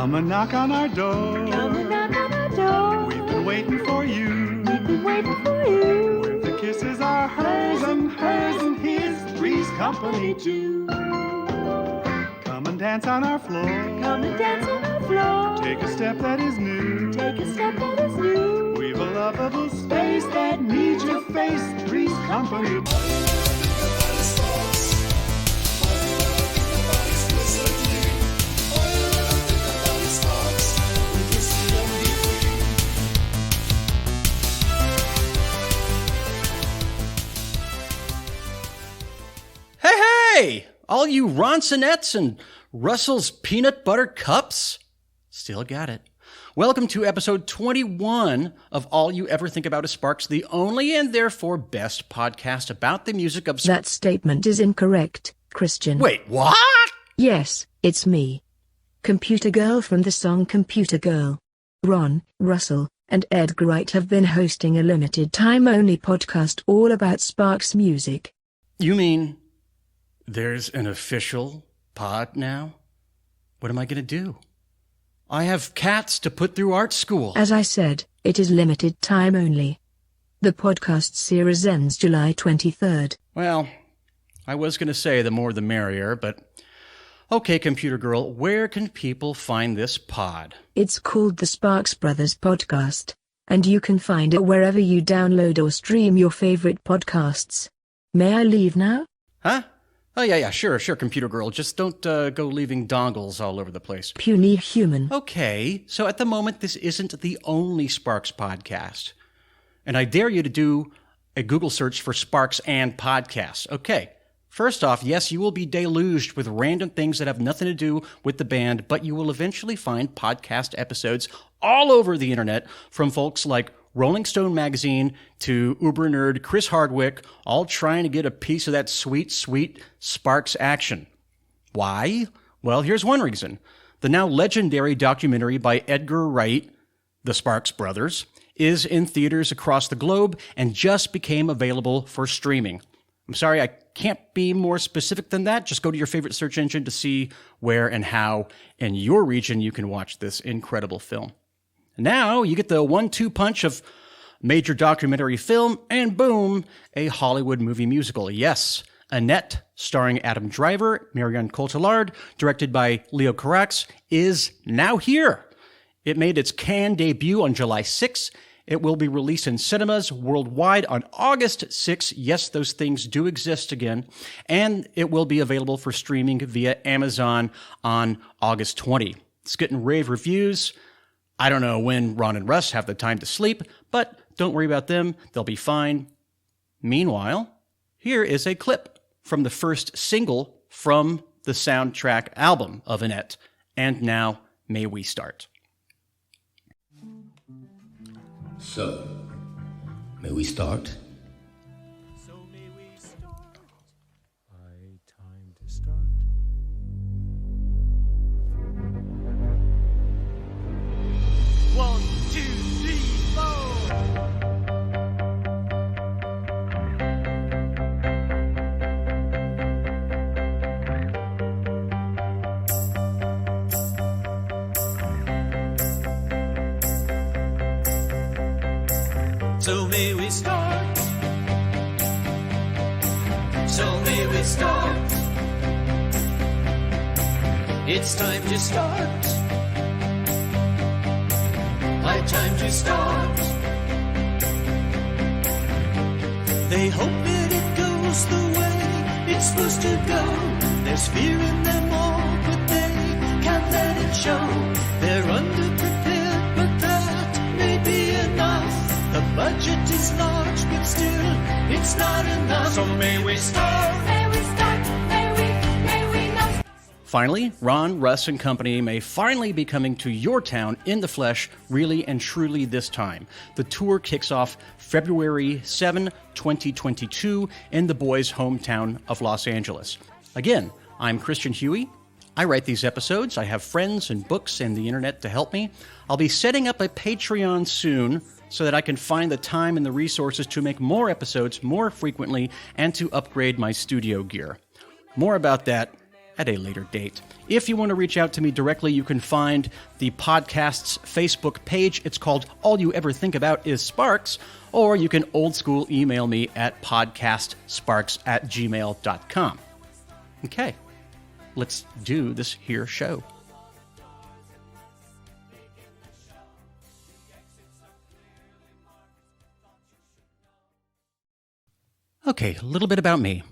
Come and knock on our door. Come and knock on our door. We've been waiting for you. We've been waiting for you. Where the kisses are hers and his. Three's company too. Come and dance on our floor. Come and dance on our floor. Take a step that is new. Take a step that is new. We've a lovable space that needs your face. Three's company. Hey, all you Ronsonettes and Russell's peanut butter cups. Still got it. Welcome to episode 21 of All You Ever Think About Is Sparks, the only and therefore best podcast about the music of... That statement is incorrect, Christian. Wait, what? Yes, it's me. Computer Girl from the song Computer Girl. Ron, Russell, and Edgar Wright have been hosting a limited-time-only podcast all about Sparks music. You mean there's an official pod now? What am I going to do? I have cats to put through art school. As I said, it is limited time only. The podcast series ends July 23rd. Well, I was going to say the more the merrier, but... Okay, Computer Girl, where can people find this pod? It's called the Sparks Brothers Podcast, and you can find it wherever you download or stream your favorite podcasts. May I leave now? Huh? Oh, yeah, sure, Computer Girl. Just don't go leaving dongles all over the place. Puny human. Okay, so at the moment, this isn't the only Sparks podcast. And I dare you to do a Google search for Sparks and podcasts. Okay, first off, yes, you will be deluged with random things that have nothing to do with the band, but you will eventually find podcast episodes all over the internet from folks like Rolling Stone magazine to uber nerd Chris Hardwick, all trying to get a piece of that sweet, sweet Sparks action. Why? Well, here's one reason. The now legendary documentary by Edgar Wright, The Sparks Brothers, is in theaters across the globe and just became available for streaming. I'm sorry, I can't be more specific than that. Just go to your favorite search engine to see where and how in your region you can watch this incredible film. Now you get the 1-2 punch of major documentary film and boom, a Hollywood movie musical. Yes, Annette, starring Adam Driver, Marion Cotillard, directed by Leo Carax, is now here. It made its Cannes debut on July 6th. It will be released in cinemas worldwide on August 6th. Yes, those things do exist again. And it will be available for streaming via Amazon on August 20. It's getting rave reviews. I don't know when Ron and Russ have the time to sleep, but don't worry about them. They'll be fine. Meanwhile, here is a clip from the first single from the soundtrack album of Annette. And now, may we start. So, may we start? So may we start? High time to start. One, two, three, four. So may we start. So may we start. It's time to start. High time to start. They hope that it goes the way it's supposed to go. There's fear in them all, but they can't let it show. They're underprepared, but that may be enough. The budget is large, but still, it's not enough. So may we start. May we start. May we not. Finally, Ron, Russ, and company may finally be coming to your town in the flesh, really and truly this time. The tour kicks off February 7, 2022 in the boys' hometown of Los Angeles. Again, I'm Christian Huey. I write these episodes. I have friends and books and the internet to help me. I'll be setting up a Patreon soon so that I can find the time and the resources to make more episodes more frequently and to upgrade my studio gear. More about that at a later date. If you want to reach out to me directly, you can find the podcast's Facebook page. It's called All You Ever Think About Is Sparks, or you can old school email me at podcastsparks@gmail.com. Okay, let's do this here show. Okay, a little bit about me.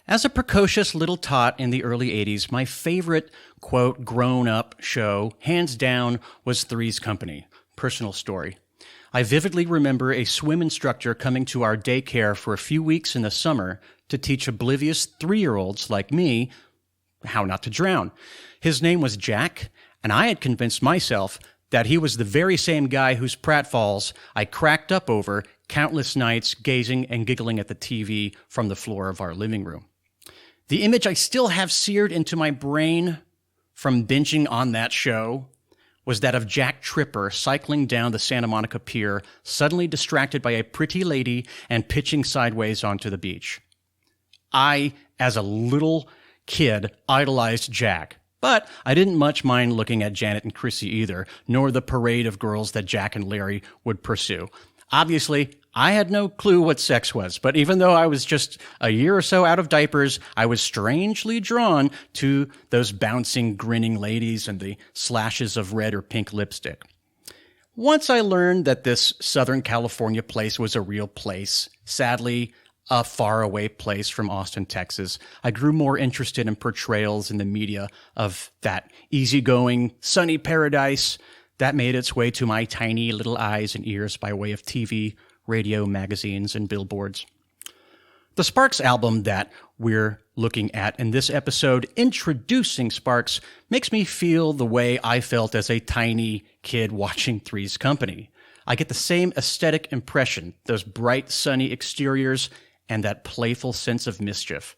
As a precocious little tot in the early 80s, my favorite, quote, grown-up show, hands down, was Three's Company. Personal story. I vividly remember a swim instructor coming to our daycare for a few weeks in the summer to teach oblivious 3-year-olds like me how not to drown. His name was Jack, and I had convinced myself that he was the very same guy whose pratfalls I cracked up over countless nights gazing and giggling at the TV from the floor of our living room. The image I still have seared into my brain from binging on that show was that of Jack Tripper cycling down the Santa Monica Pier, suddenly distracted by a pretty lady and pitching sideways onto the beach. I, as a little kid, idolized Jack, but I didn't much mind looking at Janet and Chrissy either, nor the parade of girls that Jack and Larry would pursue. Obviously, I had no clue what sex was, but even though I was just a year or so out of diapers, I was strangely drawn to those bouncing, grinning ladies and the slashes of red or pink lipstick. Once I learned that this Southern California place was a real place, sadly, a faraway place from Austin, Texas, I grew more interested in portrayals in the media of that easygoing, sunny paradise that made its way to my tiny little eyes and ears by way of TV, radio, magazines, and billboards. The Sparks album that we're looking at in this episode, introducing Sparks, makes me feel the way I felt as a tiny kid watching Three's Company. I get the same aesthetic impression, those bright, sunny exteriors, and that playful sense of mischief.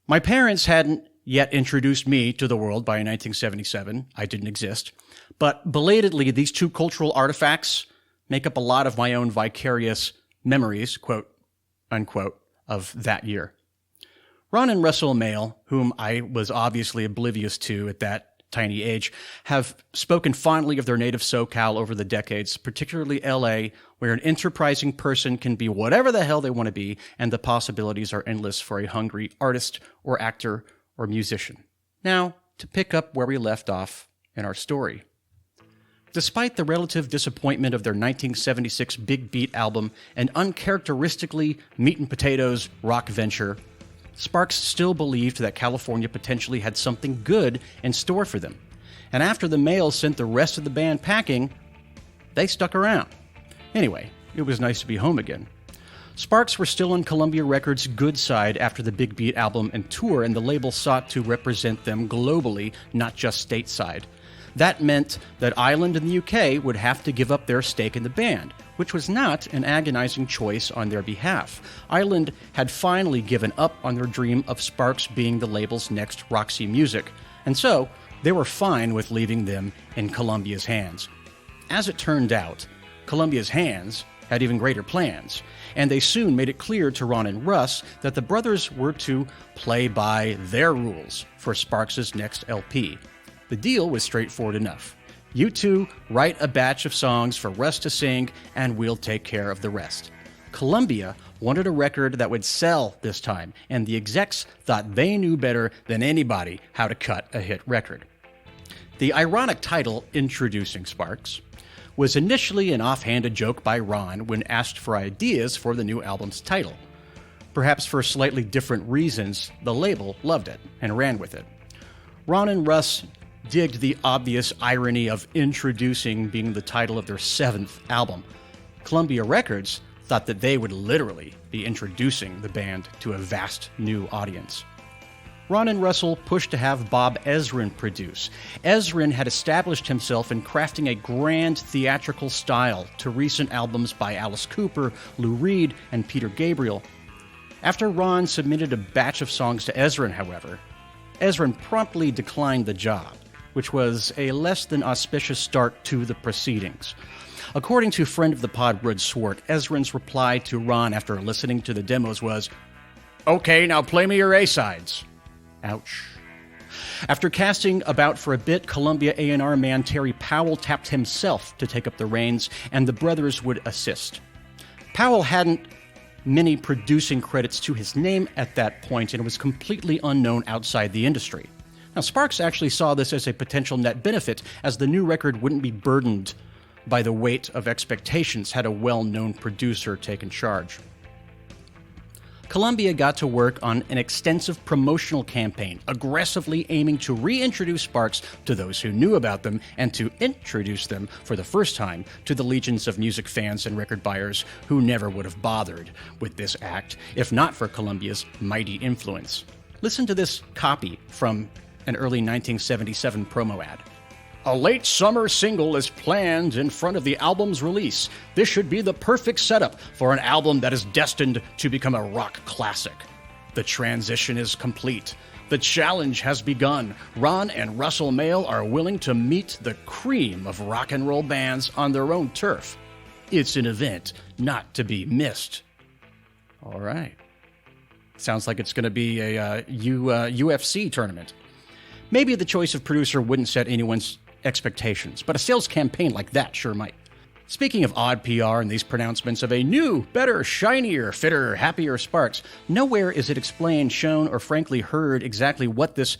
My parents hadn't yet introduced me to the world by 1977. I didn't exist. But belatedly, these two cultural artifacts make up a lot of my own vicarious memories, quote, unquote, of that year. Ron and Russell Mael, whom I was obviously oblivious to at that tiny age, have spoken fondly of their native SoCal over the decades, particularly LA, where an enterprising person can be whatever the hell they want to be, and the possibilities are endless for a hungry artist or actor or musician. Now, to pick up where we left off in our story. Despite the relative disappointment of their 1976 Big Beat album, an uncharacteristically meat-and-potatoes rock venture, Sparks still believed that California potentially had something good in store for them. And after the Mails sent the rest of the band packing, they stuck around. Anyway, it was nice to be home again. Sparks were still on Columbia Records' good side after the Big Beat album and tour, and the label sought to represent them globally, not just stateside. That meant that Island and the UK would have to give up their stake in the band, which was not an agonizing choice on their behalf. Island had finally given up on their dream of Sparks being the label's next Roxy Music, and so they were fine with leaving them in Columbia's hands. As it turned out, Columbia's hands had even greater plans, and they soon made it clear to Ron and Russ that the brothers were to play by their rules for Sparks' next LP. The deal was straightforward enough. You two write a batch of songs for Russ to sing, and we'll take care of the rest. Columbia wanted a record that would sell this time, and the execs thought they knew better than anybody how to cut a hit record. The ironic title, Introducing Sparks, was initially an offhanded joke by Ron when asked for ideas for the new album's title. Perhaps for slightly different reasons, the label loved it and ran with it. Ron and Russ digged the obvious irony of Introducing being the title of their 7th album. Columbia Records thought that they would literally be introducing the band to a vast new audience. Ron and Russell pushed to have Bob Ezrin produce. Ezrin had established himself in crafting a grand theatrical style to recent albums by Alice Cooper, Lou Reed, and Peter Gabriel. After Ron submitted a batch of songs to Ezrin, however, Ezrin promptly declined the job, which was a less than auspicious start to the proceedings. According to friend of the pod, Rod Swart, Ezrin's reply to Ron after listening to the demos was, "Okay, now play me your A-sides." Ouch. After casting about for a bit, Columbia A&R man Terry Powell tapped himself to take up the reins, and the brothers would assist. Powell hadn't many producing credits to his name at that point and was completely unknown outside the industry. Now, Sparks actually saw this as a potential net benefit, as the new record wouldn't be burdened by the weight of expectations had a well-known producer taken charge. Columbia got to work on an extensive promotional campaign, aggressively aiming to reintroduce Sparks to those who knew about them and to introduce them for the first time to the legions of music fans and record buyers who never would have bothered with this act if not for Columbia's mighty influence. Listen to this copy from an early 1977 promo ad. A late summer single is planned in front of the album's release. This should be the perfect setup for an album that is destined to become a rock classic. The transition is complete. The challenge has begun. Ron and Russell Mael are willing to meet the cream of rock and roll bands on their own turf. It's an event not to be missed. All right. Sounds like it's going to be a UFC tournament. Maybe the choice of producer wouldn't set anyone's expectations, but a sales campaign like that sure might. Speaking of odd PR and these pronouncements of a new, better, shinier, fitter, happier Sparks, nowhere is it explained, shown, or frankly heard exactly what this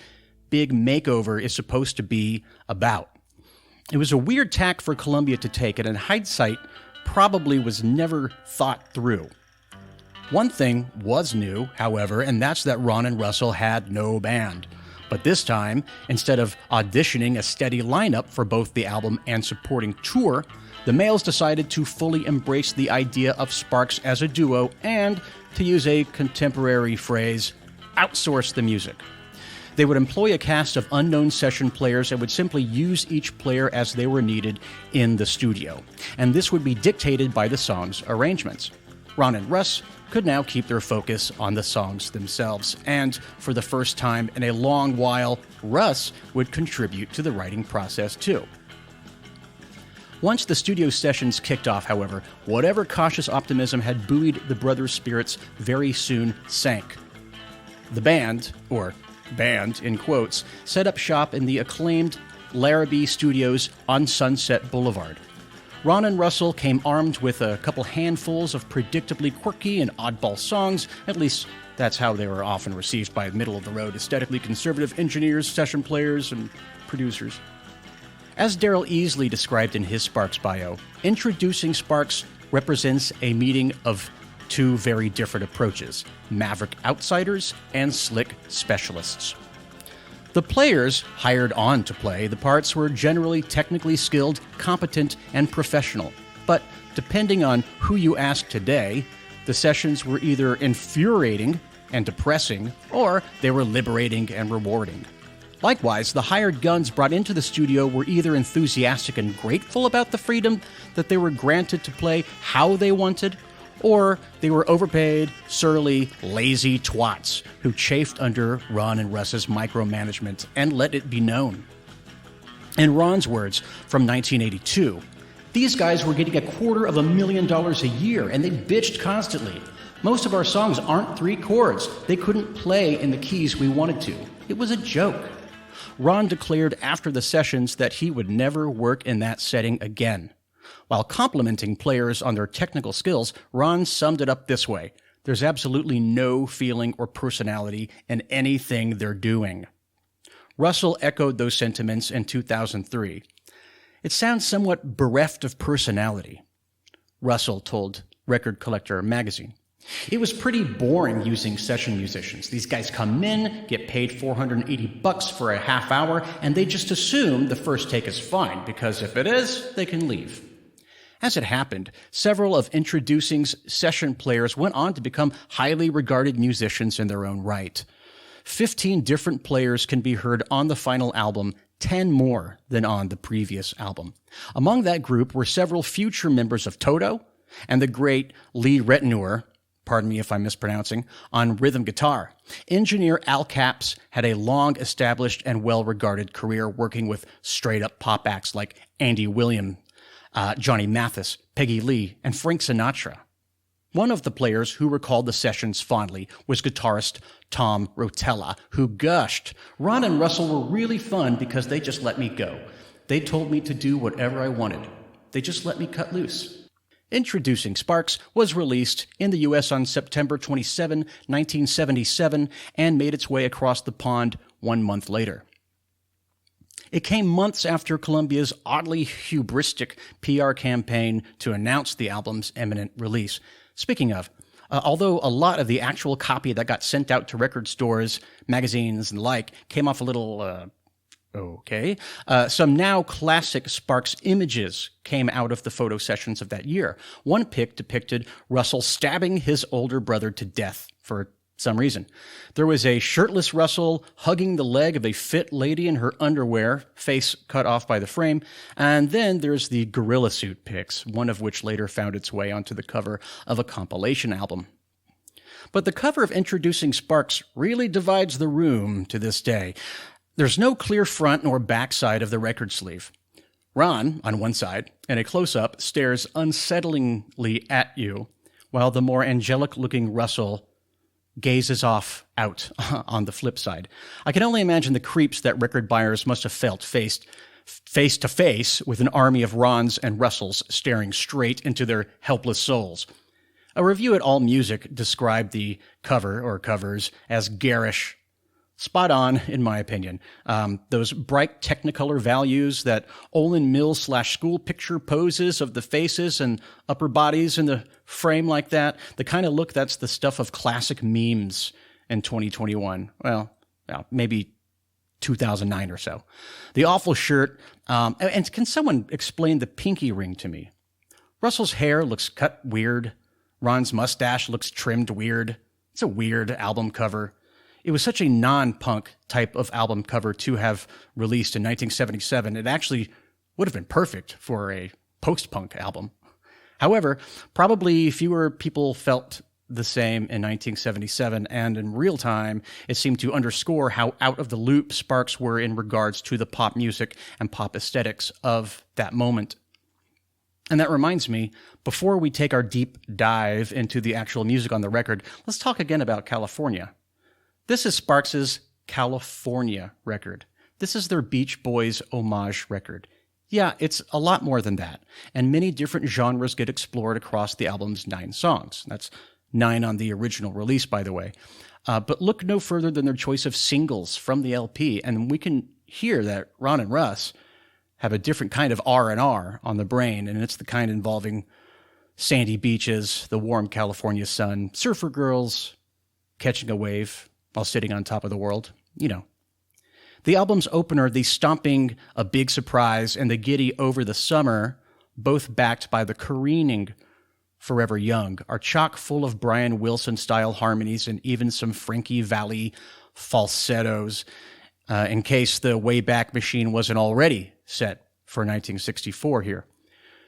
big makeover is supposed to be about. It was a weird tack for Columbia to take, and in hindsight, probably was never thought through. One thing was new, however, and that's that Ron and Russell had no band. But this time, instead of auditioning a steady lineup for both the album and supporting tour, the Maels decided to fully embrace the idea of Sparks as a duo and, to use a contemporary phrase, outsource the music. They would employ a cast of unknown session players and would simply use each player as they were needed in the studio. And this would be dictated by the song's arrangements. Ron and Russ could now keep their focus on the songs themselves, and for the first time in a long while, Russ would contribute to the writing process too. Once the studio sessions kicked off, however, whatever cautious optimism had buoyed the brothers' spirits very soon sank. The band, or band in quotes, set up shop in the acclaimed Larrabee Studios on Sunset Boulevard. Ron and Russell came armed with a couple handfuls of predictably quirky and oddball songs. At least that's how they were often received by middle-of-the-road, aesthetically conservative engineers, session players, and producers. As Daryl Easley described in his Sparks bio, introducing Sparks represents a meeting of two very different approaches: maverick outsiders and slick specialists. The players hired on to play the parts were generally technically skilled, competent, and professional. But depending on who you ask today, the sessions were either infuriating and depressing, or they were liberating and rewarding. Likewise, the hired guns brought into the studio were either enthusiastic and grateful about the freedom that they were granted to play how they wanted, or they were overpaid, surly, lazy twats who chafed under Ron and Russ's micromanagement and let it be known. In Ron's words from 1982, these guys were getting $250,000 a year, and they bitched constantly. Most of our songs aren't 3 chords. They couldn't play in the keys we wanted to. It was a joke. Ron declared after the sessions that he would never work in that setting again. While complimenting players on their technical skills, Ron summed it up this way: there's absolutely no feeling or personality in anything they're doing. Russell echoed those sentiments in 2003. It sounds somewhat bereft of personality, Russell told Record Collector magazine. It was pretty boring using session musicians. These guys come in, get paid $480 for a half hour, and they just assume the first take is fine, because if it is, they can leave. As it happened, several of Introducing's session players went on to become highly regarded musicians in their own right. 15 different players can be heard on the final album, 10 more than on the previous album. Among that group were several future members of Toto and the great Lee Rettenauer, pardon me if I'm mispronouncing, on rhythm guitar. Engineer Al Capps had a long-established and well-regarded career working with straight-up pop acts like Andy Williams, Johnny Mathis, Peggy Lee, and Frank Sinatra. One of the players who recalled the sessions fondly was guitarist Tom Rotella, who gushed, "Ron and Russell were really fun because they just let me go. They told me to do whatever I wanted. They just let me cut loose." Introducing Sparks was released in the U.S. on September 27, 1977, and made its way across the pond 1 month later. It came months after Columbia's oddly hubristic PR campaign to announce the album's imminent release. Speaking of, although a lot of the actual copy that got sent out to record stores, magazines, and the like came off a little, okay, some now classic Sparks images came out of the photo sessions of that year. One pic depicted Russell stabbing his older brother to death for some reason. There was a shirtless Russell hugging the leg of a fit lady in her underwear, face cut off by the frame, and then there's the gorilla suit pics, one of which later found its way onto the cover of a compilation album. But the cover of Introducing Sparks really divides the room to this day. There's no clear front nor backside of the record sleeve. Ron, on one side, in a close-up, stares unsettlingly at you, while the more angelic-looking Russell gazes off out on the flip side. I can only imagine the creeps that record buyers must have felt face to face with an army of Rons and Russells staring straight into their helpless souls. A review at AllMusic described the cover, or covers, as garish. Spot on, in my opinion. Those bright Technicolor values, that Olin Mills/school picture poses of the faces and upper bodies in the frame like that, the kind of look that's the stuff of classic memes in 2021. Well, maybe 2009 or so. The awful shirt. And can someone explain the pinky ring to me? Russell's hair looks cut weird. Ron's mustache looks trimmed weird. It's a weird album cover. It was such a non-punk type of album cover to have released in 1977. It actually would have been perfect for a post-punk album. However, probably fewer people felt the same in 1977, and in real time, it seemed to underscore how out of the loop Sparks were in regards to the pop music and pop aesthetics of that moment. And that reminds me, before we take our deep dive into the actual music on the record, let's talk again about California. This is Sparks' California record. This is their Beach Boys homage record. Yeah, it's a lot more than that, and many different genres get explored across the album's 9 songs. That's 9 on the original release, by the way. But look no further than their choice of singles from the LP, and we can hear that Ron and Russ have a different kind of R&R on the brain, and it's the kind involving sandy beaches, the warm California sun, surfer girls, catching a wave while sitting on top of the world. You know. The album's opener, the stomping A Big Surprise and the giddy Over the Summer, both backed by the careening Forever Young, are chock full of Brian Wilson-style harmonies and even some Frankie Valli falsettos, in case the Wayback Machine wasn't already set for 1964 here.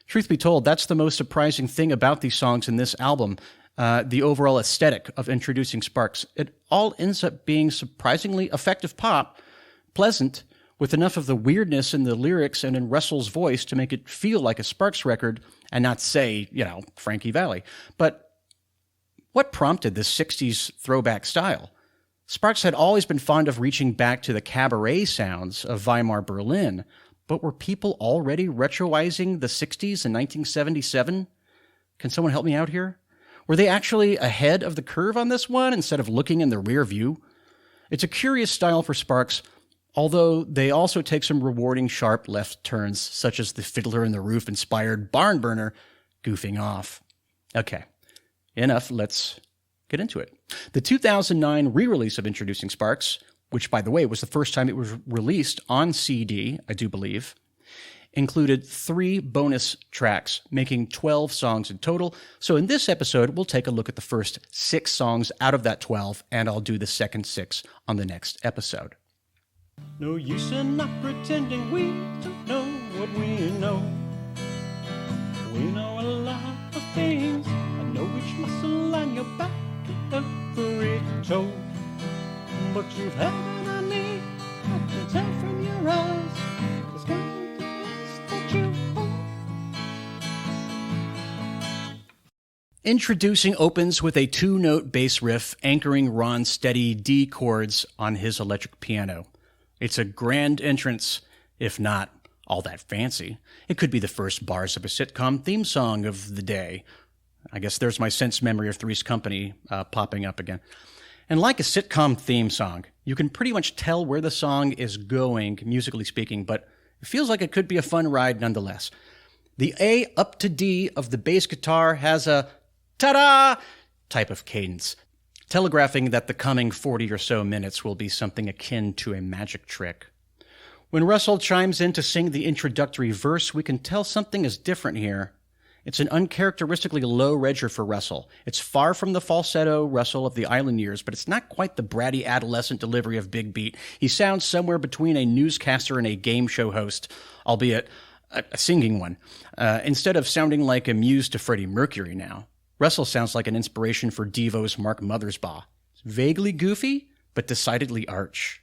Truth be told, that's the most surprising thing about these songs in this album, the overall aesthetic of Introducing Sparks. It all ends up being surprisingly effective pop, pleasant, with enough of the weirdness in the lyrics and in Russell's voice to make it feel like a Sparks record and not say, Frankie Valli. But what prompted this 60s throwback style? Sparks had always been fond of reaching back to the cabaret sounds of Weimar Berlin, but were people already retroizing the 60s in 1977? Can someone help me out here? Were they actually ahead of the curve on this one instead of looking in the rear view? It's a curious style for Sparks, although they also take some rewarding sharp left turns, such as the Fiddler in the Roof-inspired Barn Burner goofing off. Okay, enough, let's get into it. The 2009 re-release of Introducing Sparks, which, by the way, was the first time it was released on CD, I do believe, included 3 bonus tracks, making 12 songs in total. So in this episode, we'll take a look at the first 6 songs out of that 12, and I'll do the second 6 on the next episode. No use in not pretending we don't know what we know. We know a lot of things. I know which muscle on your back and every toe. But you've had it on me, I can tell from your eyes. There's nothing else that you want. Introducing opens with a 2-note bass riff anchoring Ron's steady D chords on his electric piano. It's a grand entrance, if not all that fancy. It could be the first bars of a sitcom theme song of the day. I guess there's my sense memory of Three's Company popping up again. And like a sitcom theme song, you can pretty much tell where the song is going, musically speaking, but it feels like it could be a fun ride nonetheless. The A up to D of the bass guitar has a ta-da type of cadence, telegraphing that the coming 40 or so minutes will be something akin to a magic trick. When Russell chimes in to sing the introductory verse, we can tell something is different here. It's an uncharacteristically low register for Russell. It's far from the falsetto Russell of the Island years, but it's not quite the bratty adolescent delivery of Big Beat. He sounds somewhere between a newscaster and a game show host, albeit a singing one. Instead of sounding like a muse to Freddie Mercury now, Russell sounds like an inspiration for Devo's Mark Mothersbaugh. It's vaguely goofy, but decidedly arch.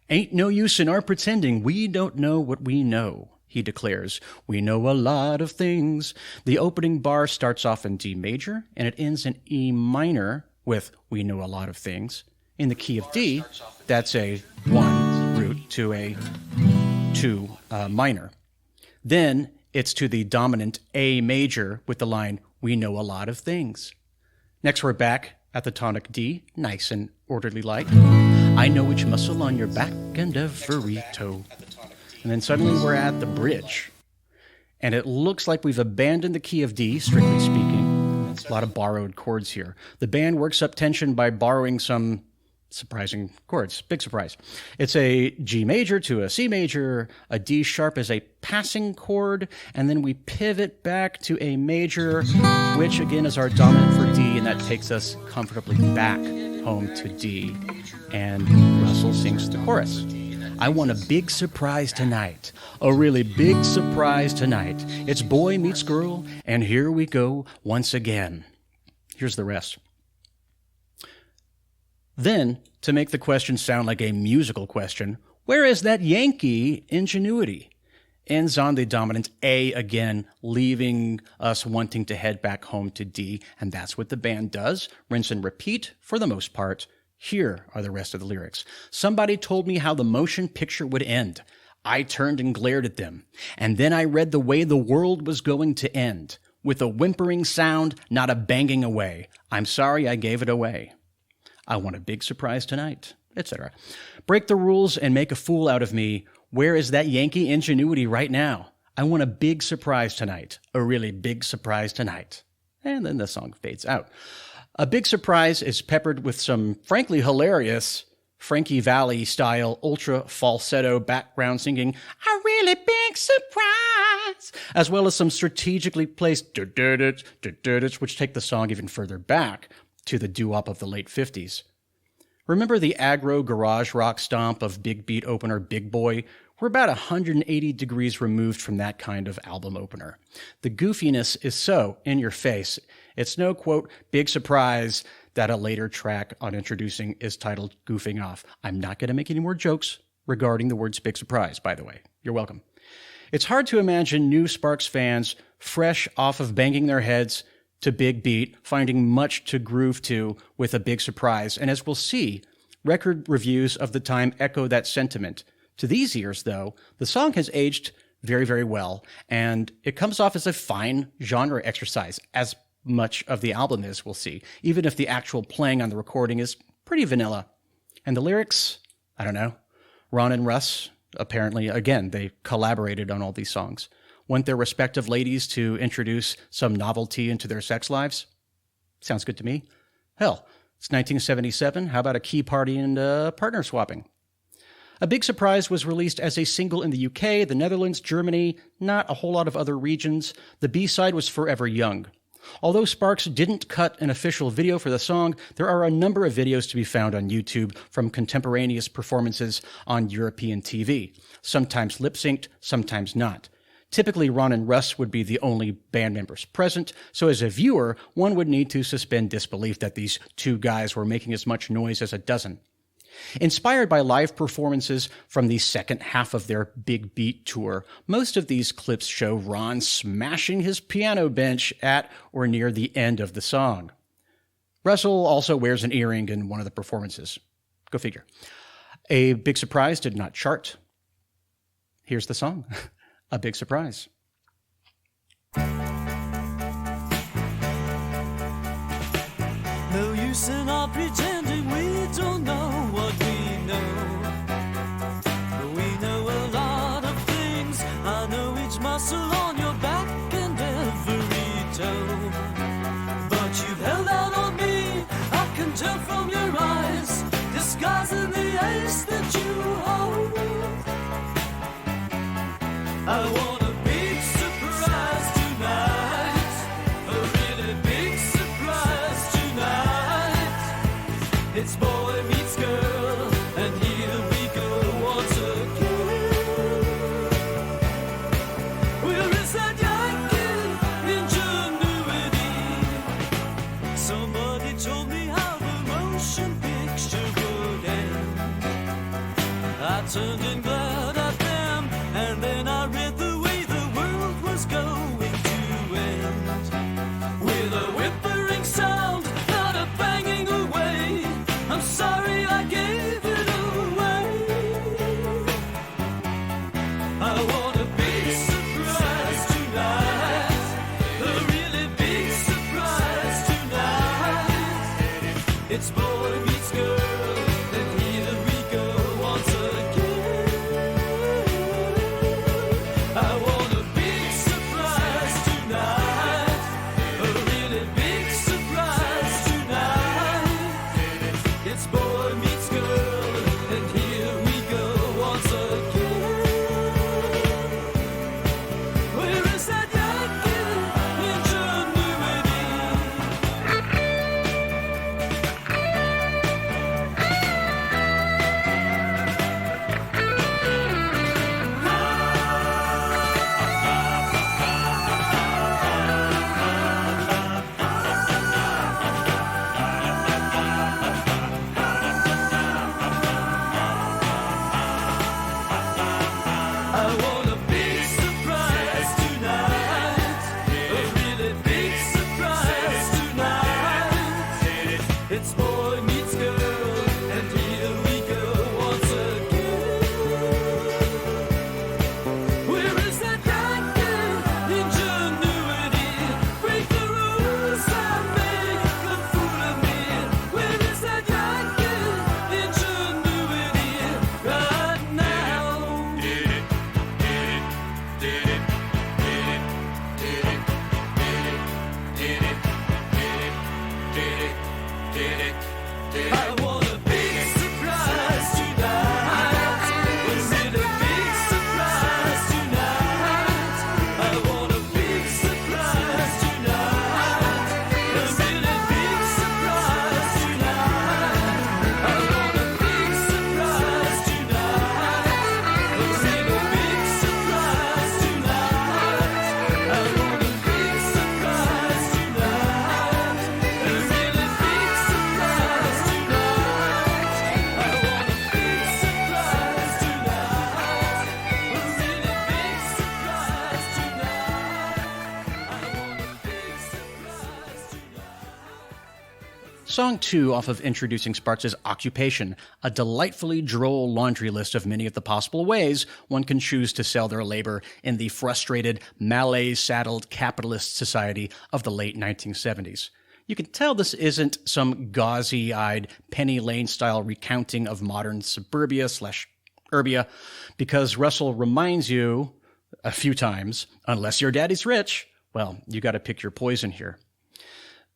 "Ain't no use in our pretending we don't know what we know," he declares. "We know a lot of things." The opening bar starts off in D major, and it ends in E minor with "we know a lot of things." In the key of D, that's a 1 root to a 2 minor. Then it's to the dominant A major with the line, "We know a lot of things." Next we're back at the tonic D, nice and orderly like. "I know which muscle on your back and every toe." And then suddenly we're at the bridge. And it looks like we've abandoned the key of D, strictly speaking. A lot of borrowed chords here. The band works up tension by borrowing some surprising chords. Big surprise. It's a G major to a C major, a D sharp is a passing chord, and then we pivot back to a major, which again is our dominant for D, and that takes us comfortably back home to D. And Russell sings the chorus. "I want a big surprise tonight, a really big surprise tonight. It's boy meets girl, and here we go once again." Here's the rest. Then, to make the question sound like a musical question, where is that Yankee ingenuity? Ends on the dominant A again, leaving us wanting to head back home to D, and that's what the band does, rinse and repeat for the most part. Here are the rest of the lyrics. "Somebody told me how the motion picture would end. I turned and glared at them, and then I read the way the world was going to end. With a whimpering sound, not a banging away. I'm sorry I gave it away. I want a big surprise tonight," etc. "Break the rules and make a fool out of me. Where is that Yankee ingenuity right now? I want a big surprise tonight, a really big surprise tonight." And then the song fades out. A big surprise is peppered with some frankly hilarious Frankie Valli-style ultra falsetto background singing, "a really big surprise," as well as some strategically placed du-du-du-du-du-du, which take the song even further back to the doo-wop of the late 50s. Remember the aggro garage rock stomp of Big Beat opener Big Boy? We're about 180 degrees removed from that kind of album opener. The goofiness is so in your face. It's no, quote, big surprise that a later track on Introducing is titled Goofing Off. I'm not going to make any more jokes regarding the words big surprise, by the way. You're welcome. It's hard to imagine new Sparks fans fresh off of banging their heads to Big Beat, finding much to groove to with a big surprise. And as we'll see, record reviews of the time echo that sentiment. To these ears, though, the song has aged very, very well, and it comes off as a fine genre exercise, as much of the album is, we'll see, even if the actual playing on the recording is pretty vanilla. And the lyrics, I don't know. Ron and Russ, apparently, again, they collaborated on all these songs. Want their respective ladies to introduce some novelty into their sex lives? Sounds good to me. Hell, it's 1977. How about a key party and partner swapping? A Big Surprise was released as a single in the UK, the Netherlands, Germany, not a whole lot of other regions. The B-side was Forever Young. Although Sparks didn't cut an official video for the song, there are a number of videos to be found on YouTube from contemporaneous performances on European TV, sometimes lip-synced, sometimes not. Typically, Ron and Russ would be the only band members present, so as a viewer, one would need to suspend disbelief that these two guys were making as much noise as a dozen. Inspired by live performances from the second half of their Big Beat tour, most of these clips show Ron smashing his piano bench at or near the end of the song. Russell also wears an earring in one of the performances. Go figure. A Big Surprise did not chart. Here's the song, A Big Surprise. No use in our pretending we don't know what we know. We know a lot of things. I know each muscle on your back and every toe. But you've held out on me, I can tell from your eyes, disguising the ace that you hold. I want a big surprise tonight, a really big surprise tonight. It's boy meets girl, and here we go once again. Where is that Yankee ingenuity? Somebody told me how the motion picture would end. I turned and glared at them, and then I read the way the world was going to end. With a whimpering sound, not a banging away. I'm sorry I gave it away. I want a big surprise tonight, a really big surprise tonight. It's boy meets girl, and here we go once again. I want a big surprise tonight, a really big surprise tonight. It's boy meets girl, and here we go once again. Where is that Yankee ingenuity? I want a big surprise tonight, a really big surprise tonight. It's boy meets girl, and here we go once again. Where is that Yankee ingenuity? Break the rules and make a fool of me. Where is that Yankee ingenuity right now? I want a big surprise tonight, a really big surprise tonight. I want a big surprise tonight, a really big surprise tonight. I want a big surprise tonight, a really big surprise tonight. I want a big surprise tonight, a really big surprise tonight. I want a big surprise tonight, a really big surprise tonight. I want a big surprise tonight. Song 2 off of Introducing Sparks is Occupation, a delightfully droll laundry list of many of the possible ways one can choose to sell their labor in the frustrated, malaise-saddled capitalist society of the late 1970s. You can tell this isn't some gauzy-eyed Penny Lane-style recounting of modern suburbia/urbia, because Russell reminds you a few times, unless your daddy's rich, well, you got to pick your poison here.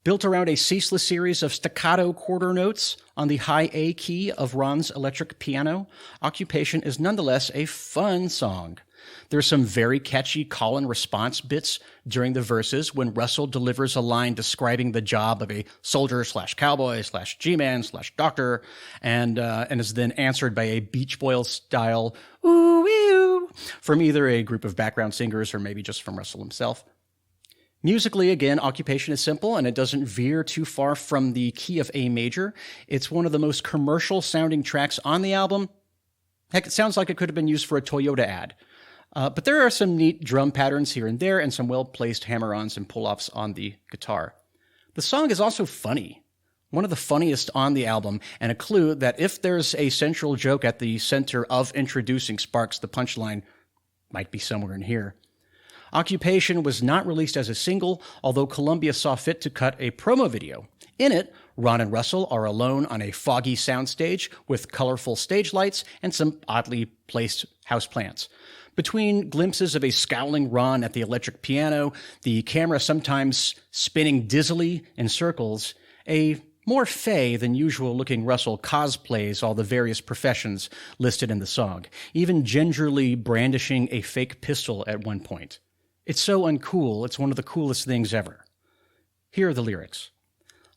Built around a ceaseless series of staccato quarter notes on the high A key of Ron's electric piano, Occupation is nonetheless a fun song. There's some very catchy call and response bits during the verses when Russell delivers a line describing the job of a soldier/cowboy/G-man/doctor and is then answered by a Beach Boys style ooh-wee-oo from either a group of background singers or maybe just from Russell himself. Musically, again, Occupation is simple and it doesn't veer too far from the key of A major. It's one of the most commercial sounding tracks on the album. Heck, it sounds like it could have been used for a Toyota ad. But there are some neat drum patterns here and there and some well-placed hammer-ons and pull-offs on the guitar. The song is also funny. One of the funniest on the album, and a clue that if there's a central joke at the center of introducing Sparks, the punchline might be somewhere in here. Occupation was not released as a single, although Columbia saw fit to cut a promo video. In it, Ron and Russell are alone on a foggy soundstage with colorful stage lights and some oddly placed houseplants. Between glimpses of a scowling Ron at the electric piano, the camera sometimes spinning dizzily in circles, a more fey than usual looking Russell cosplays all the various professions listed in the song, even gingerly brandishing a fake pistol at one point. It's so uncool, it's one of the coolest things ever. Here are the lyrics.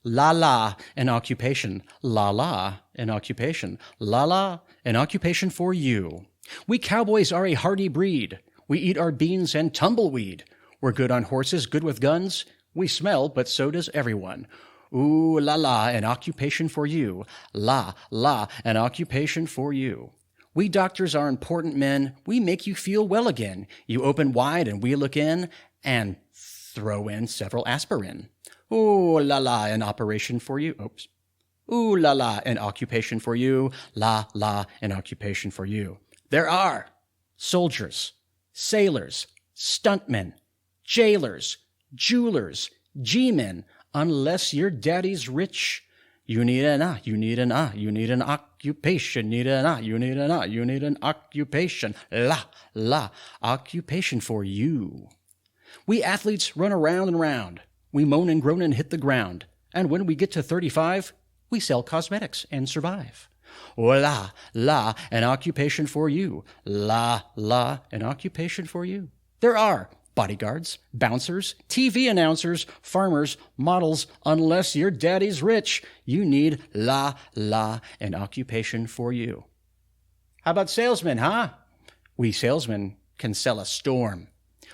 La la, an occupation. La la, an occupation. La la, an occupation for you. We cowboys are a hardy breed. We eat our beans and tumbleweed. We're good on horses, good with guns. We smell, but so does everyone. Ooh la la, an occupation for you. La la, an occupation for you. We doctors are important men. We make you feel well again. You open wide and we look in and throw in several aspirin. Ooh la la, an operation for you. Oops. Ooh la la, an occupation for you. La la, an occupation for you. There are soldiers, sailors, stuntmen, jailers, jewelers, G-men, unless your daddy's rich. You need an occupation, you need an occupation, la, occupation for you. We athletes run around and round. We moan and groan and hit the ground. And when we get to 35, we sell cosmetics and survive. Oh, la, an occupation for you. La, an occupation for you. There are bodyguards, bouncers, TV announcers, farmers, models, unless your daddy's rich. You need la, an occupation for you. How about salesmen, huh? We salesmen can sell a storm.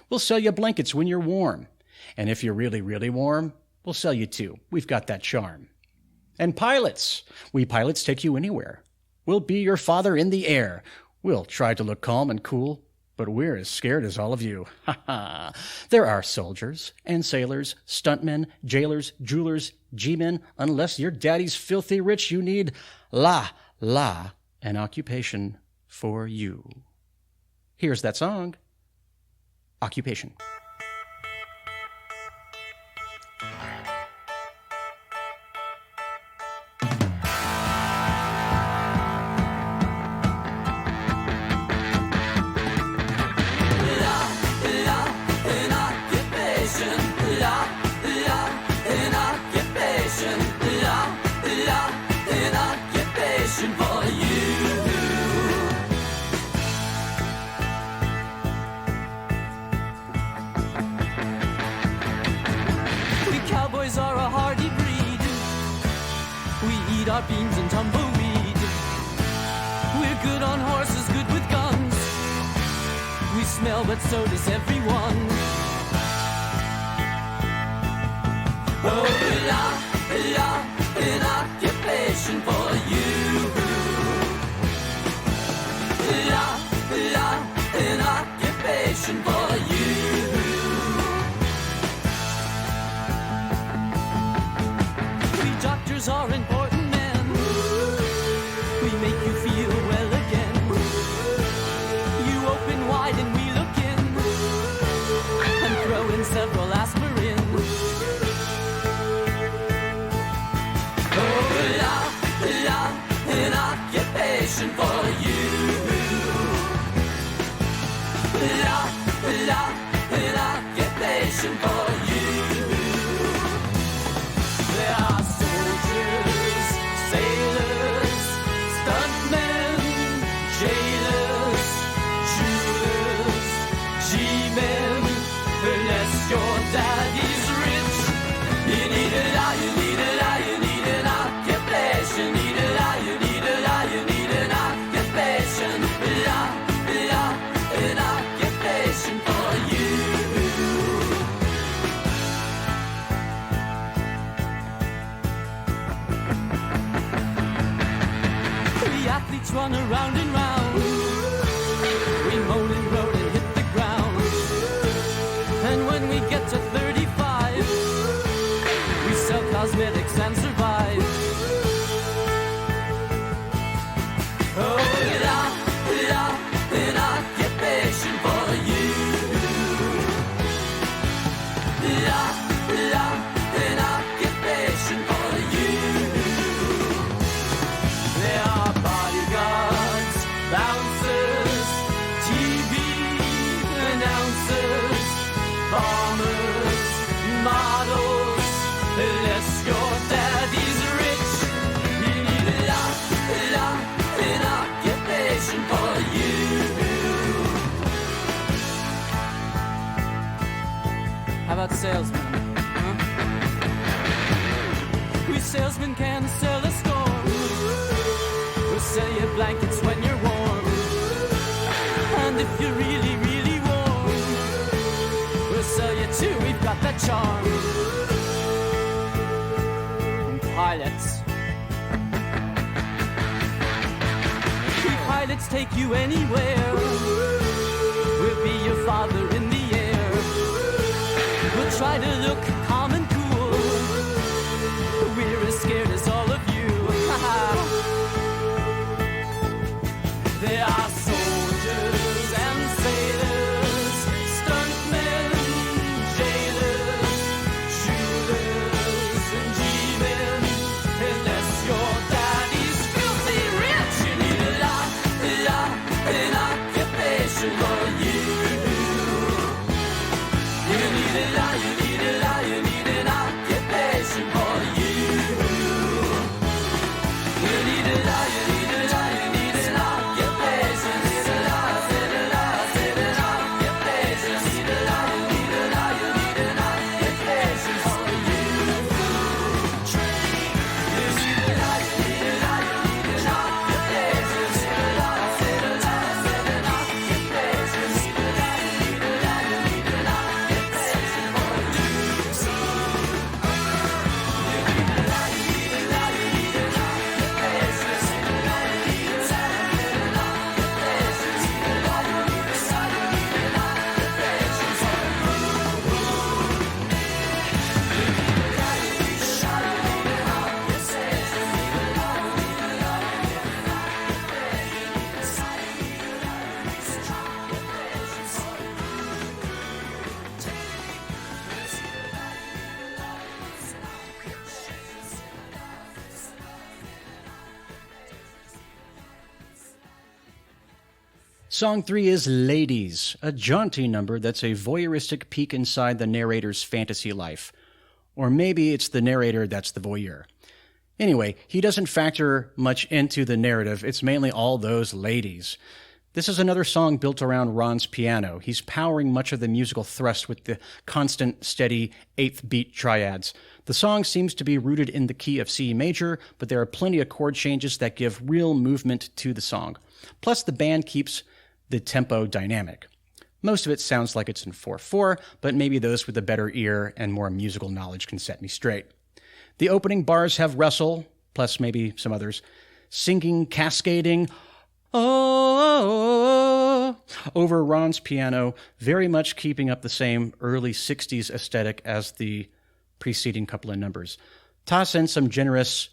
We'll sell you blankets when you're warm. And if you're really, really warm, we'll sell you two. We've got that charm. And pilots. We pilots take you anywhere. We'll be your father in the air. We'll try to look calm and cool, but we're as scared as all of you. Ha ha. There are soldiers and sailors, stuntmen, jailers, jewelers, G-men. Unless your daddy's filthy rich, you need la, an occupation for you. Here's that song, Occupation. Our beans and tumbleweed. We're good on horses, good with guns. We smell, but so does everyone. Oh, la, an occupation for you. La, an occupation for you. We doctors are important. Make you feel well again. You open wide and we look in and throw in several aspirin. Oh, la, athletes run around and round. We moan and groan and hit the ground. And when we get to 35, we sell cosmetics and survive. Oh, an occupation for you. An occupation for you. There are bodyguards, bouncers, TV announcers, bombers, models. Unless your daddy's rich, you need an occupation for you. How about salesmen? Huh? We salesmen can sell a storm. We'll sell you blankets when you're warm. And if you're really, really warm, we'll sell you too. We've got that charm. And pilots. We pilots take you anywhere. We'll be your father in the air. We'll try to look calm and cool. We're as scared as all of you. There are soldiers and sailors, stuntmen, jailers, shooters and G-men. Unless your daddy's filthy rich, you need an occupation for you. You need an occupation for you. You need an occupation. Song 3 is Ladies, a jaunty number that's a voyeuristic peek inside the narrator's fantasy life. Or maybe it's the narrator that's the voyeur. Anyway, he doesn't factor much into the narrative. It's mainly all those ladies. This is another song built around Ron's piano. He's powering much of the musical thrust with the constant, steady, eighth beat triads. The song seems to be rooted in the key of C major, but there are plenty of chord changes that give real movement to the song. Plus, the band keeps the tempo dynamic. Most of it sounds like it's in 4/4, but maybe those with a better ear and more musical knowledge can set me straight. The opening bars have Russell, plus maybe some others, singing, cascading, oh, over Ron's piano, very much keeping up the same early 60s aesthetic as the preceding couple of numbers. Toss in some generous